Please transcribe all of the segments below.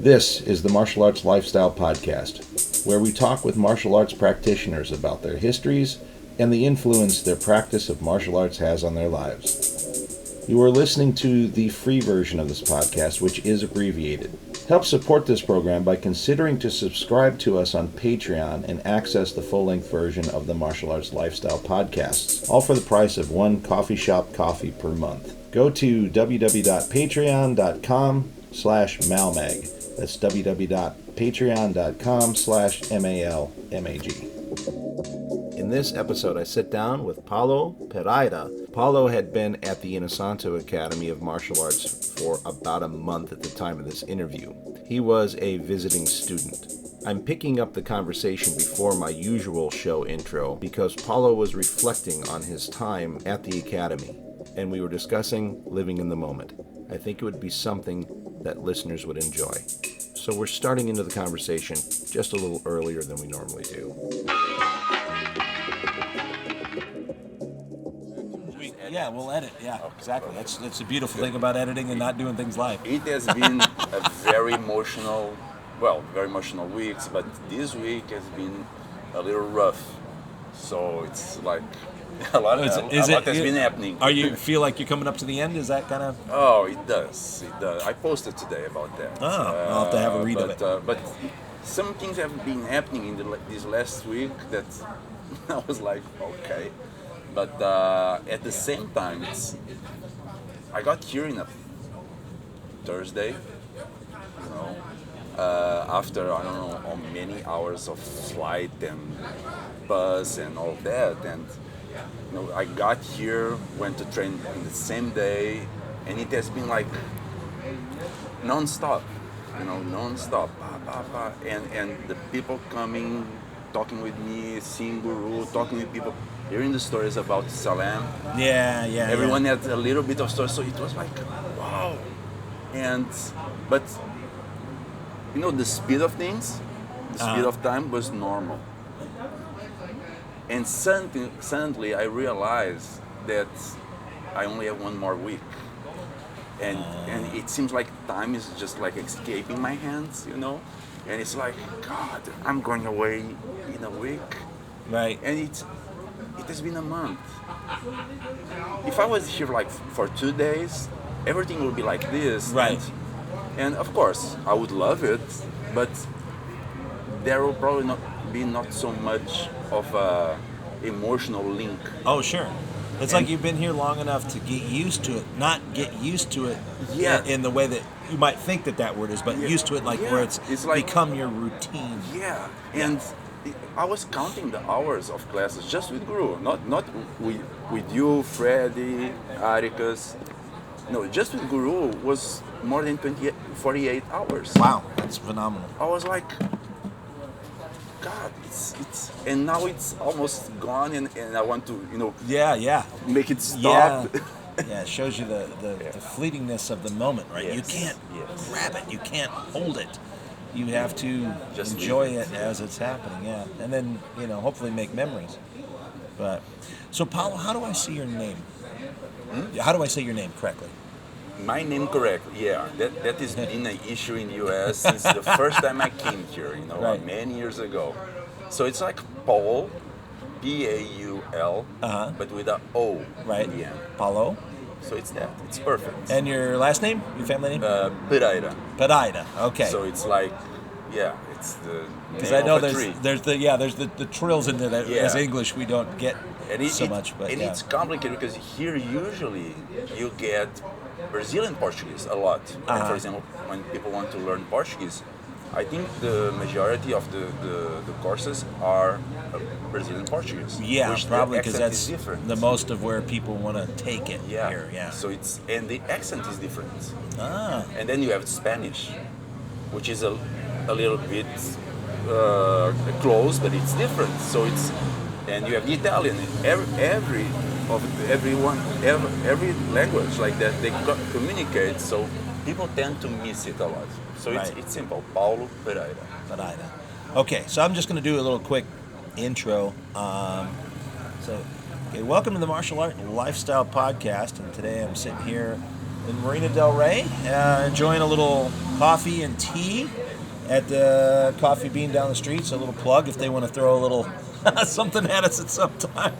This is the Martial Arts Lifestyle Podcast, where we talk with martial arts practitioners about their histories and the influence their practice of martial arts has on their lives. You are listening to the free version of this podcast, which is abbreviated. Help support this program by considering to subscribe to us on Patreon and access the full-length version of the Martial Arts Lifestyle Podcasts, all for the price of one coffee shop coffee per month. Go to www.patreon.com/malmag. That's www.patreon.com/malmag. In this episode, I sit down with Paulo Pereira. Paulo had been at the Inosanto Academy of Martial Arts for about a month at the time of this interview. He was a visiting student. I'm picking up the conversation before my usual show intro because Paulo was reflecting on his time at the academy, and we were discussing living in the moment. I think it would be something that listeners would enjoy. So we're starting into the conversation just a little earlier than we normally do. Yeah, we'll edit. Yeah, exactly. That's the beautiful thing about editing and not doing things live. It has been a very emotional weeks, but this week has been a little rough. So it's like a lot has been happening. Are you feel like you're coming up to the end? Is that kind of? Oh, it does. It does. I posted today about that. Oh, I'll have to have a read of it. But some things have been happening in this last week that I was like, okay. But at the same time, I got here in a Thursday, after I don't know how many hours of flight and bus and all that, and I got here, went to train in the same day, and it has been like non-stop, non-stop, and the people coming, talking with me, seeing Guru, talking with people, hearing the stories about Salam. Yeah. Everyone had a little bit of story, so it was like, wow. But the speed of things, the speed of time was normal. And suddenly I realized that I only have one more week. And it seems like time is just like escaping my hands, And it's like, God, I'm going away in a week. Right. And it has been a month. If I was here like for 2 days, everything would be like this. Right. And of course, I would love it, but there will probably not so much of a emotional link. Oh, sure. It's like you've been here long enough to get used to it, not get used to it in the way that you might think that word is, but used to it where it's like, become your routine. Yeah, and I was counting the hours of classes just with Guru, not with you, Freddy, Arikas. No, just with Guru was more than 48 hours. Wow, that's phenomenal. I was like, God, it's and now it's almost gone, and I want to make it stop. Yeah, it shows you the fleetingness of the moment, right? Yes. You can't grab it, you can't hold it. You have to just enjoy it as it's happening, and then hopefully make memories. But so, Paulo, how do I say your name? How do I say your name correctly? My name correct, that has been an issue in the U.S. since the first time I came here, right. Many years ago. So it's like Paul, Paul, but with an O right. in the end. Paulo. So it's perfect. And your last name, your family name? Pereira. Pereira. Okay. So it's like, it's the because I know there's the trills in there that as English we don't get so much, but it's complicated because here usually you get Brazilian Portuguese a lot. And for example, when people want to learn Portuguese, I think the majority of the courses are Brazilian Portuguese. Yeah, which probably because that's the most of where people want to take it here. Yeah. So and the accent is different. And then you have Spanish, which is a little bit close, but it's different. So and you have the Italian. Every language like that, they communicate, so people tend to miss it a lot. So it's simple, Paulo Pereira. Okay, so I'm just going to do a little quick intro. Welcome to the Martial Art Lifestyle Podcast, and today I'm sitting here in Marina Del Rey, enjoying a little coffee and tea at the Coffee Bean down the street. So a little plug if they want to throw a little something at us at some time.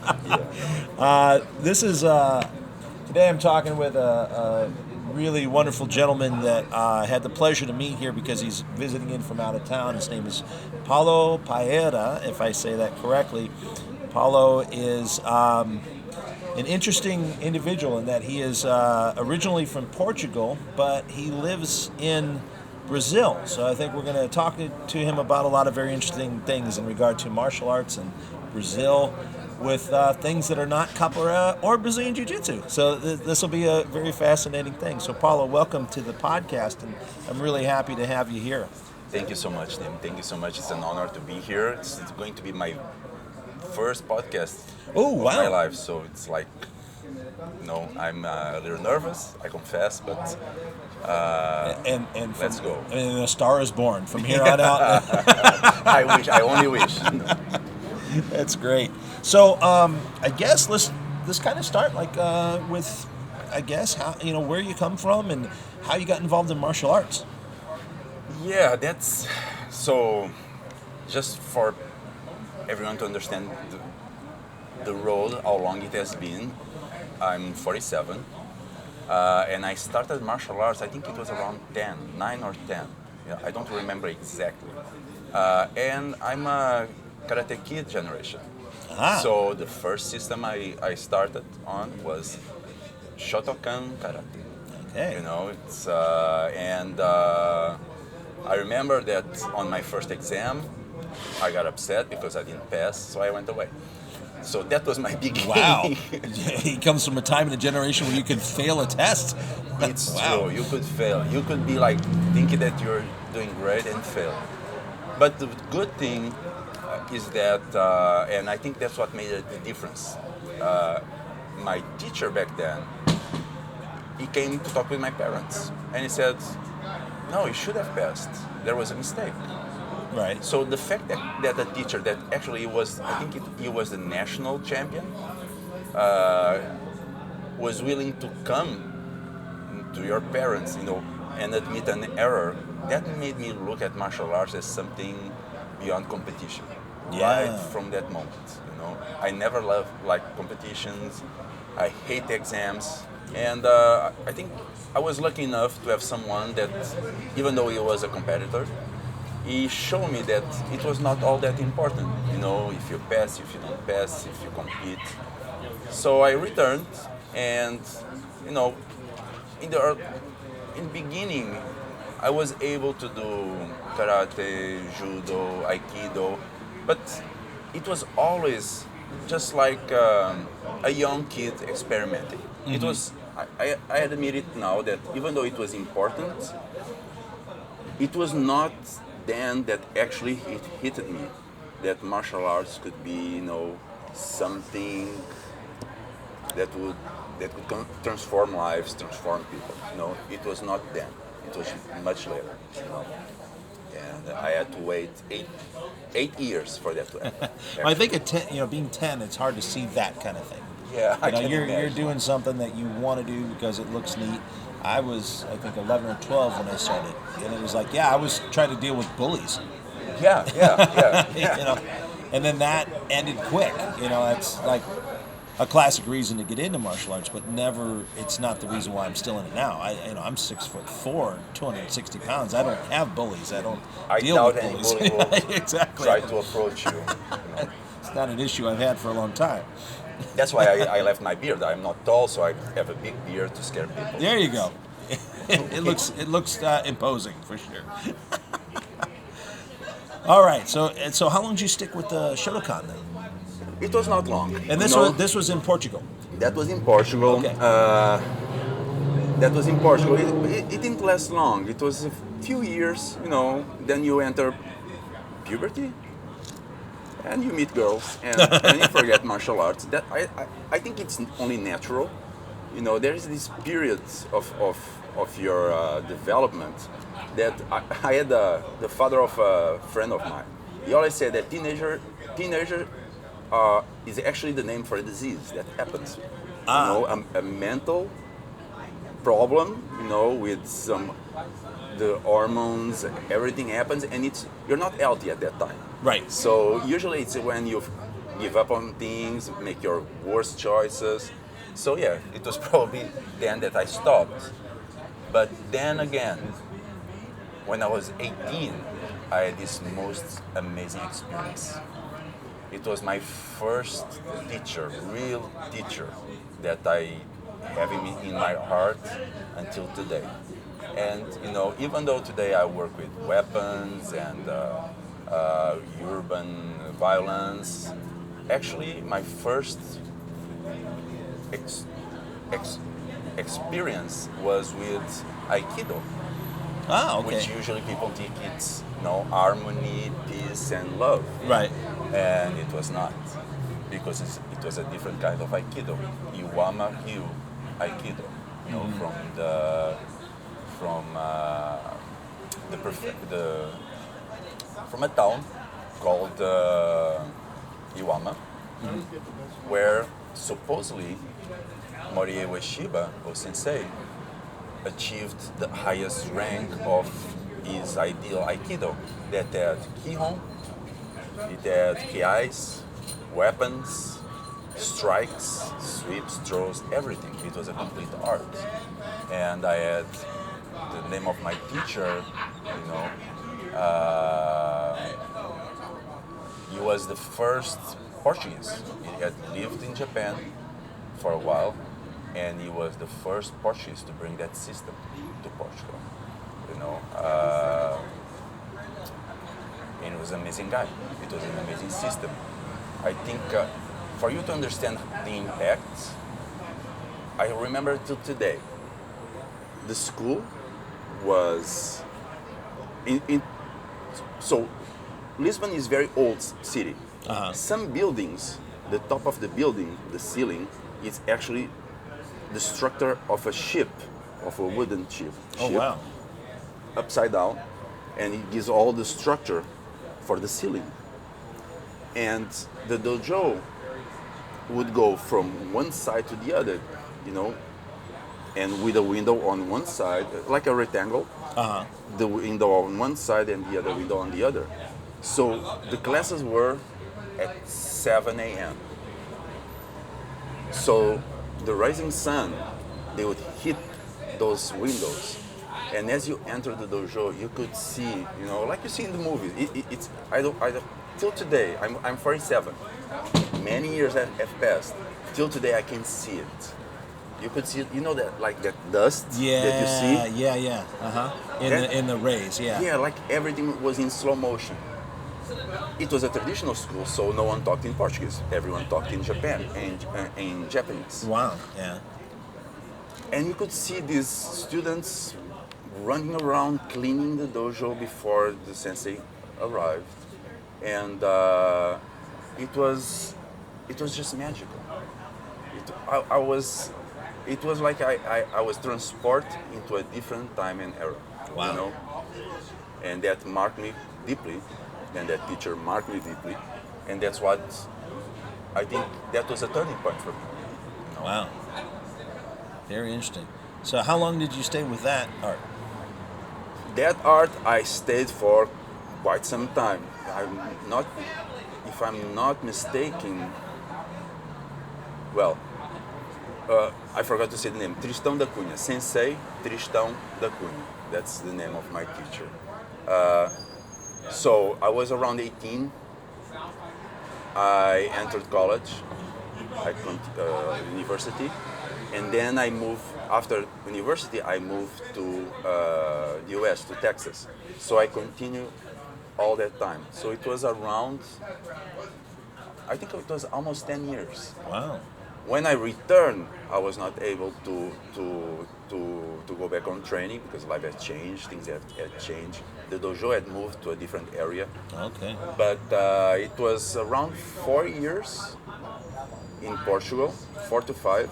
This is today I'm talking with a really wonderful gentleman that I had the pleasure to meet here because he's visiting in from out of town. His name is Paulo Pereira, if I say that correctly. Paulo is an interesting individual in that he is originally from Portugal, but he lives in Brazil. So I think we're going to talk to him about a lot of very interesting things in regard to martial arts and Brazil with things that are not capoeira or Brazilian Jiu-Jitsu. So this will be a very fascinating thing. So Paulo, welcome to the podcast, and I'm really happy to have you here. Thank you so much, Tim. Thank you so much. It's an honor to be here. It's going to be my first podcast of my life, so it's like, I'm a little nervous, I confess, but let's go. And a star is born from here on out. I only wish. That's great. So I guess let's kind of start with how where you come from and how you got involved in martial arts. Yeah, that's so. Just for everyone to understand the road, how long it has been. I'm 47, and I started martial arts. I think it was around 9 or 10. Yeah, I don't remember exactly. And I'm a Karate Kid generation. So the first system I started on was Shotokan Karate. Okay. It's and I remember that on my first exam, I got upset because I didn't pass, so I went away. So that was my beginning. Wow. He comes from a time in a generation where you could fail a test. It's true. You could fail. You could be like thinking that you're doing great and fail. But the good thing is that, and I think that's what made the difference. My teacher back then, he came to talk with my parents, and he said, "No, you should have passed. There was a mistake." Right. So the fact that the teacher, that actually he was the national champion, was willing to come to your parents, and admit an error, that made me look at martial arts as something beyond competition. Yeah. Right from that moment, I never loved competitions. I hate exams, and I think I was lucky enough to have someone that, even though he was a competitor, he showed me that it was not all that important, if you pass, if you don't pass, if you compete. So I returned, and in the beginning, I was able to do karate, judo, aikido, but it was always just like a young kid experimenting. Mm-hmm. It was. I admit it now that even though it was important, it was not then that actually it hit me that martial arts could be, something that could transform lives, transform people. It was not then. It was much later. And I had to wait eight years for that to happen. Well, I think at 10, being 10, it's hard to see that kind of thing. Yeah, you're doing something that you want to do because it looks neat. I was, I think, 11 or 12 when I started, and it was like, I was trying to deal with bullies. Yeah. And then that ended quick. It's like a classic reason to get into martial arts, but never. It's not the reason why I'm still in it now. I'm 6'4", 260 pounds. I don't have bullies. I don't deal with bullies. Bully will exactly. Try to approach you. It's not an issue I've had for a long time. That's why I left my beard. I'm not tall, so I have a big beard to scare people. There you go. It looks imposing for sure. All right. So how long did you stick with the Shotokan then? It was not long. And this was in Portugal. That was in Portugal. Okay. That was in Portugal. It didn't last long. It was a few years. Then you enter puberty. And you meet girls, and you forget martial arts. That I think it's only natural. There is this period of your development that I had the father of a friend of mine. He always said that teenager is actually the name for a disease that happens. A mental problem, with some the hormones, everything happens, and you're not healthy at that time. Right. So usually it's when you give up on things, make your worst choices. So yeah, it was probably then that I stopped. But then again, when I was 18, I had this most amazing experience. It was my first teacher, real teacher, that I have in my heart until today. And even though today I work with weapons and urban violence, actually my first ex- ex- experience was with Aikido, Ah, okay. which usually people think it's harmony, peace, and love. Right. And it was not, because it was a different kind of Aikido, Iwama Kyu Aikido, from the from a town called Iwama, where supposedly Morie Ueshiba, or sensei, achieved the highest rank of his ideal Aikido, that had Kihon, it had Kiais, weapons, strikes, sweeps, throws, everything. It was a complete art. And I had the name of my teacher, he was the first Portuguese. He had lived in Japan for a while, and he was the first Portuguese to bring that system to Portugal. And he was an amazing guy. It was an amazing system. I think for you to understand the impact, I remember till today, the school was so Lisbon is very old city. Uh-huh. Some buildings, the top of the building, the ceiling, is actually the structure of a ship, of a wooden ship. Oh, wow. Upside down, and it gives all the structure for the ceiling. And the dojo would go from one side to the other, and with a window on one side, like a rectangle, Uh-huh. the window on one side and the other window on the other. So the classes were at 7 a.m. So the rising sun, they would hit those windows. And as you enter the dojo, you could see, like you see in the movies. It's I don't till today. I'm 47. Many years have passed. Till today, I can see it. You could see, that like that dust that you see. Yeah. Uh-huh. In the rays, yeah. Yeah, like everything was in slow motion. It was a traditional school, so no one talked in Portuguese. Everyone talked in Japan and in Japanese. Wow. Yeah. And you could see these students running around cleaning the dojo before the sensei arrived, and it was just magical. It was like I was transported into a different time and era. Wow. And that marked me deeply, and that teacher marked me deeply, and that's what I think that was a turning point for me. Wow. Very interesting. So how long did you stay with that art? That art I stayed for quite some time. If I'm not mistaken, well, I forgot to say the name. Tristão da Cunha, Sensei Tristão da Cunha. That's the name of my teacher. So I was around 18. I entered college, university, and then I moved. After university, I moved to the U.S., to Texas. So I continued all that time. So it was around, I think it was almost 10 years. Wow. When I returned, I was not able to go back on training because life had changed, things had changed. The dojo had moved to a different area. Okay. But it was around 4 years in Portugal, 4 to 5.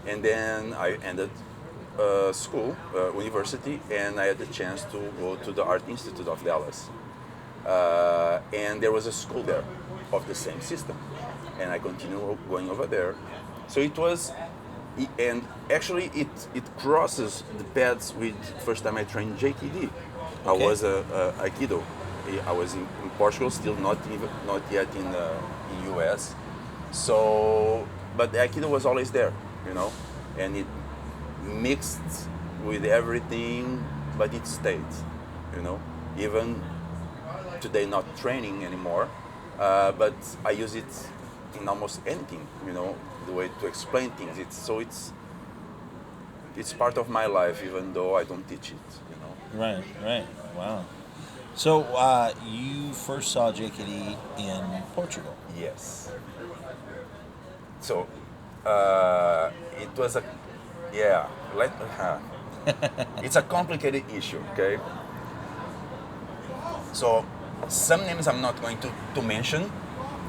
And then I ended school, university, and I had the chance to go to the Art Institute of Dallas. And there was a school there of the same system. And I continued going over there. So it was And actually it crosses the paths with first time I trained JKD. I Okay. was a Aikido. I was in Portugal, still not yet in the US. So, but the Aikido was always there, you know, and it mixed with everything, but it stayed, you know. Even today, not training anymore, but I use it in almost anything, you know, the way to explain things. It's part of my life, even though I don't teach it, you know. Right, right. Wow. So you first saw JKD in Portugal. Yes. So it was a, yeah. It's a complicated issue, okay? So some names I'm not going to mention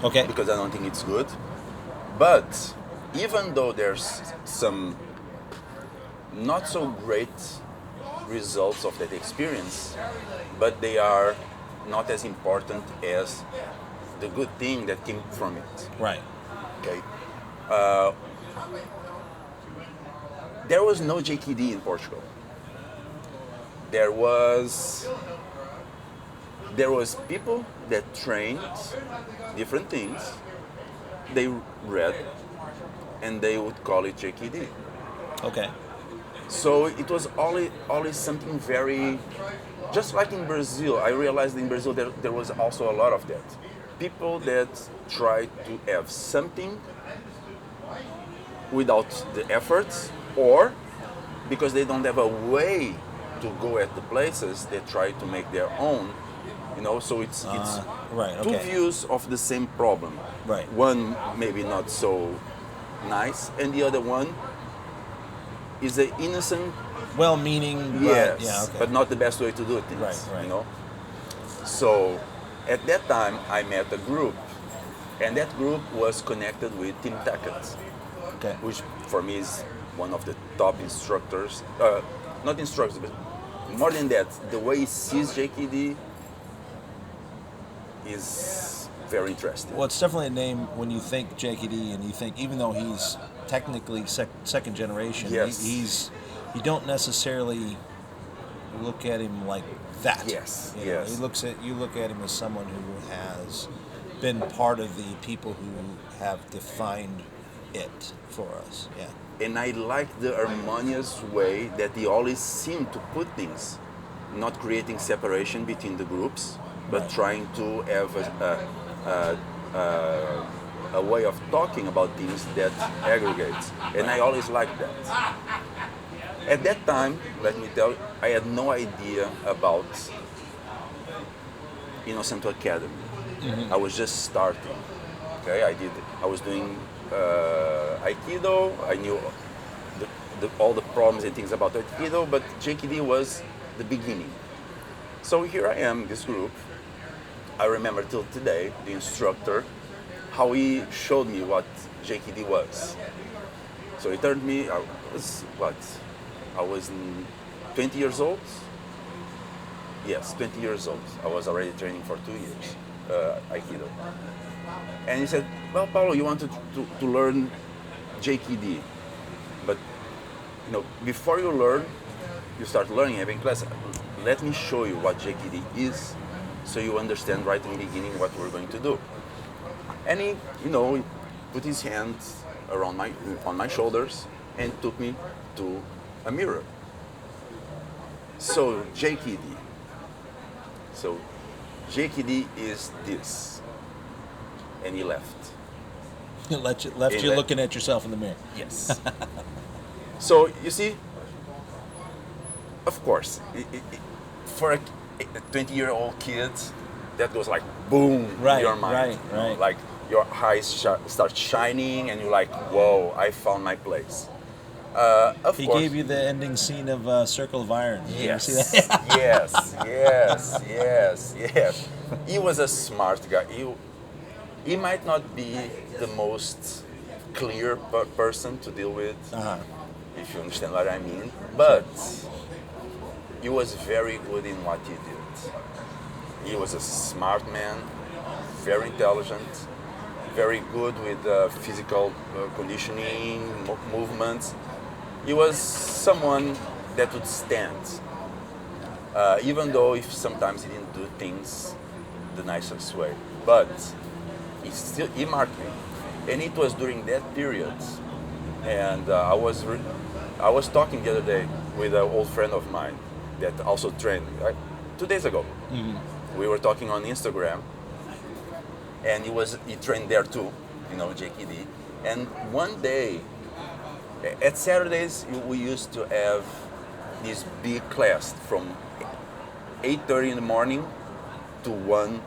Okay. because I don't think it's good. But even though there's some not so great results of that experience, but they are not as important as the good thing that came from it. Right. Okay. There was no JKD in Portugal. There was people that trained different things. They read, and they would call it JKD. Okay. So it was always something very, just like in Brazil. I realized in Brazil there was also a lot of that. People that try to have something without the efforts, or because they don't have a way to go at the places, they try to make their own. You know, so it's right. two Okay. views of the same problem. Right. One maybe not so nice, and the other one is an innocent, Well-meaning, but yes, yeah. Okay. but not the best way to do things. Right, right. You know. So at that time, I met a group, and that group was connected with Tim Tackett, Okay. which for me is one of the top instructors. Not instructors, but more than that, the way he sees JKD is very interesting. Well, it's definitely a name when you think JKD, and you think, even though he's technically second generation, Yes. you don't necessarily look at him like that. Yes, You know, yes. you look at him as someone who has been part of the people who have defined it for us. Yeah. And I like the harmonious way that he always seemed to put things, not creating separation between the groups, but Right. trying to have a way of talking about things that aggregates. And I always liked that. At that time, let me tell you, I had no idea about Innocento Academy. I was just starting. Okay, I was doing Aikido. I knew all the problems and things about Aikido, but JKD was the beginning. So here I am, in this group. I remember till today the instructor, how he showed me what JKD was. So he turned me. I was what? I was 20 years old. Yes, 20 years old. I was already training for 2 years, Aikido. And he said, "Well, Paulo, you wanted to learn JKD, but before you learn, you start learning having class. Let me show you what JKD is, so you understand right in the beginning what we're going to do." And he put his hands on my shoulders and took me to a mirror. So JKD. So JKD is this, and he left. left you In looking at yourself in the mirror. Yes. So you see, of course, for a 20-year-old kid, that goes like boom Right, in your mind. right, right. Like your eyes start shining, and you're like, "Whoa, I found my place." Of He course. gave you the ending scene of Circle of Iron. Did you ever see Yes, that? yes. He was a smart guy. He might not be the most clear person to deal with, Uh-huh. if you understand what I mean, but he was very good in what he did. He was a smart man, very intelligent, very good with physical conditioning, movements. he was someone that would stand, even though if sometimes he didn't do things the nicest way. But he marked me, and it was during that period. And I was talking the other day with an old friend of mine that also trained 2 days ago. Mm-hmm. We were talking on Instagram, and he trained there too, JKD. And one day, at Saturdays, we used to have this big class from 8:30 in the morning to 1,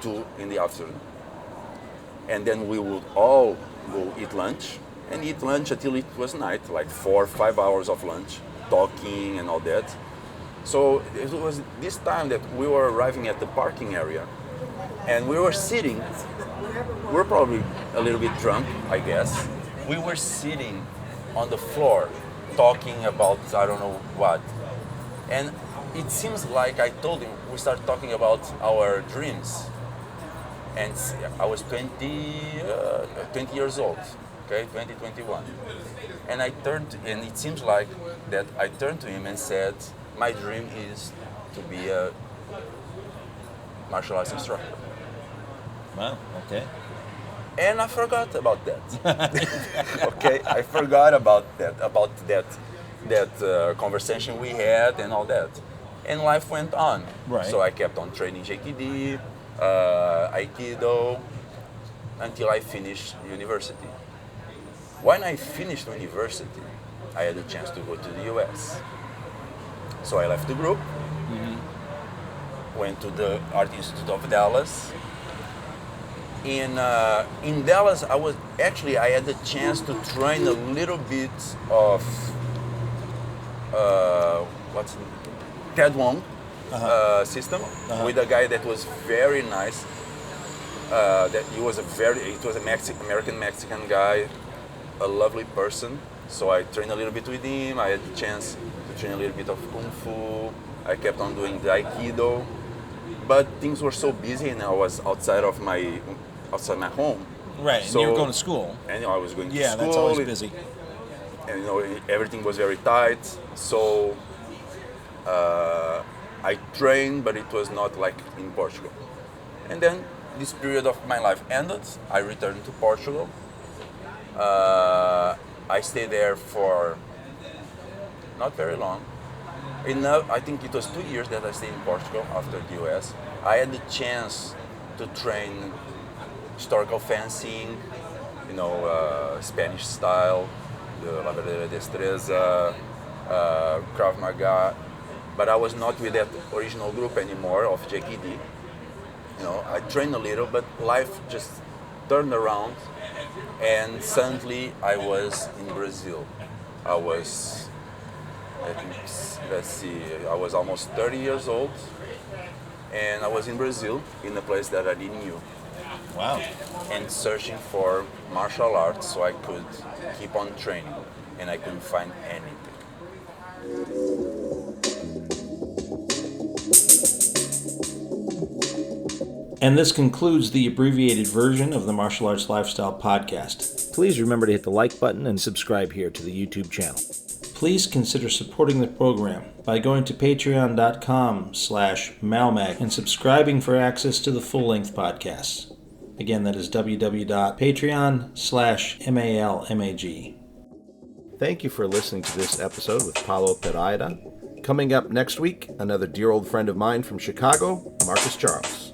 2 in the afternoon. And then we would all go eat lunch until it was night, like 4 or 5 hours of lunch, talking and all that. So it was this time that we were arriving at the parking area, and we were sitting. We're probably a little bit drunk, I guess. We were sitting on the floor, talking about I don't know what. And it seems like I told him, we started talking about our dreams. And I was 20 years old, okay, 21. And it seems like that I turned to him and said, my dream is to be a martial arts instructor. Wow, okay. And I forgot about that. Okay, I forgot about that conversation we had and all that. And life went on. Right. So I kept on training JKD, Aikido, until I finished university. When I finished university, I had a chance to go to the US. So I left the group, went to the Art Institute of Dallas. In Dallas, I had the chance to train a little bit of Ted Wong system with a guy that was very nice. It was a American-Mexican guy, a lovely person. So I trained a little bit with him. I had the chance to train a little bit of Kung Fu. I kept on doing the Aikido. But things were so busy, and I was outside my home. Right, so, and you were going to school. And I was going to school. Yeah, that's always busy. And everything was very tight. So I trained, but it was not like in Portugal. And then this period of my life ended. I returned to Portugal. I stayed there for not very long. I think it was 2 years that I stayed in Portugal after the US. I had the chance to train historical fencing, Spanish style, the La Verdadera Destreza, Krav Maga, but I was not with that original group anymore of JKD. I trained a little, but life just turned around, and suddenly I was in Brazil. I was almost 30 years old, and I was in Brazil, in a place that I didn't know. Wow. And searching for martial arts so I could keep on training, and I couldn't find anything. And this concludes the abbreviated version of the Martial Arts Lifestyle Podcast. Please remember to hit the like button and subscribe here to the YouTube channel. Please consider supporting the program by going to patreon.com/malmag and subscribing for access to the full-length podcasts. Again, that is www.patreon.com/malmag. Thank you for listening to this episode with Paulo Pereira. Coming up next week, another dear old friend of mine from Chicago, Marcus Charles.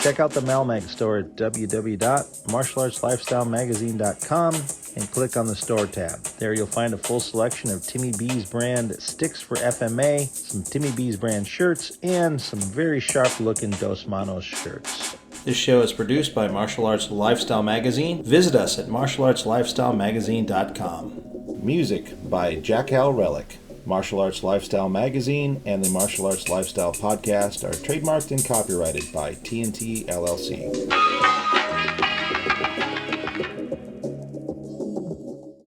Check out the Malmag store at www.martialartslifestylemagazine.com and click on the store tab. There you'll find a full selection of Timmy B's brand sticks for FMA, some Timmy B's brand shirts, and some very sharp looking Dos Manos shirts. This show is produced by Martial Arts Lifestyle Magazine. Visit us at martialartslifestylemagazine.com. Music by Jackal Relic. Martial Arts Lifestyle Magazine and the Martial Arts Lifestyle Podcast are trademarked and copyrighted by TNT LLC.